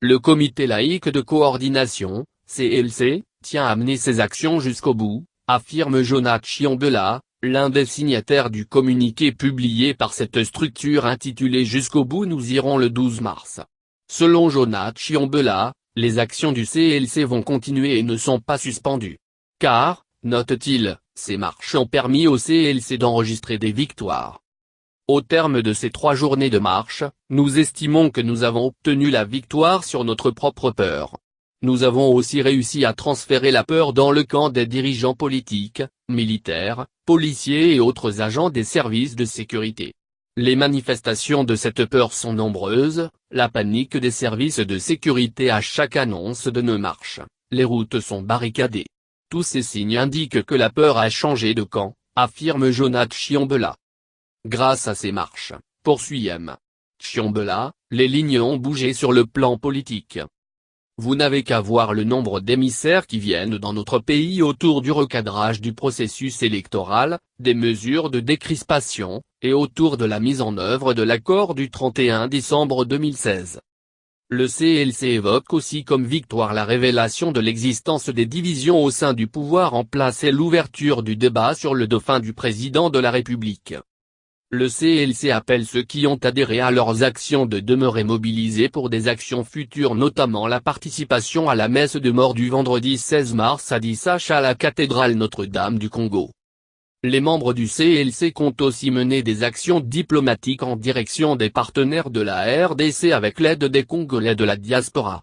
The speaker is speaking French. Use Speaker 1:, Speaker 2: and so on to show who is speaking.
Speaker 1: Le comité laïque de coordination, CLC, tient à mener ses actions jusqu'au bout, affirme Jonas Chiombela, l'un des signataires du communiqué publié par cette structure intitulé Jusqu'au bout nous irons le 12 mars. Selon Jonas Chiombela, les actions du CLC vont continuer et ne sont pas suspendues. Car, note-t-il, ces marches ont permis au CLC d'enregistrer des victoires. Au terme de ces 3 journées de marche, nous estimons que nous avons obtenu la victoire sur notre propre peur. Nous avons aussi réussi à transférer la peur dans le camp des dirigeants politiques, militaires, policiers et autres agents des services de sécurité. Les manifestations de cette peur sont nombreuses, la panique des services de sécurité à chaque annonce de nos marches, les routes sont barricadées. Tous ces signes indiquent que la peur a changé de camp, affirme Jonas Chiombela. Grâce à ces marches, poursuit M. Chiombela, les lignes ont bougé sur le plan politique. Vous n'avez qu'à voir le nombre d'émissaires qui viennent dans notre pays autour du recadrage du processus électoral, des mesures de décrispation, et autour de la mise en œuvre de l'accord du 31 décembre 2016. Le CLC évoque aussi comme victoire la révélation de l'existence des divisions au sein du pouvoir en place et l'ouverture du débat sur le dauphin du président de la République. Le CLC appelle ceux qui ont adhéré à leurs actions de demeurer mobilisés pour des actions futures, notamment la participation à la messe de mort du vendredi 16 mars à 10h à la cathédrale Notre-Dame du Congo. Les membres du CLC comptent aussi mener des actions diplomatiques en direction des partenaires de la RDC avec l'aide des Congolais de la diaspora.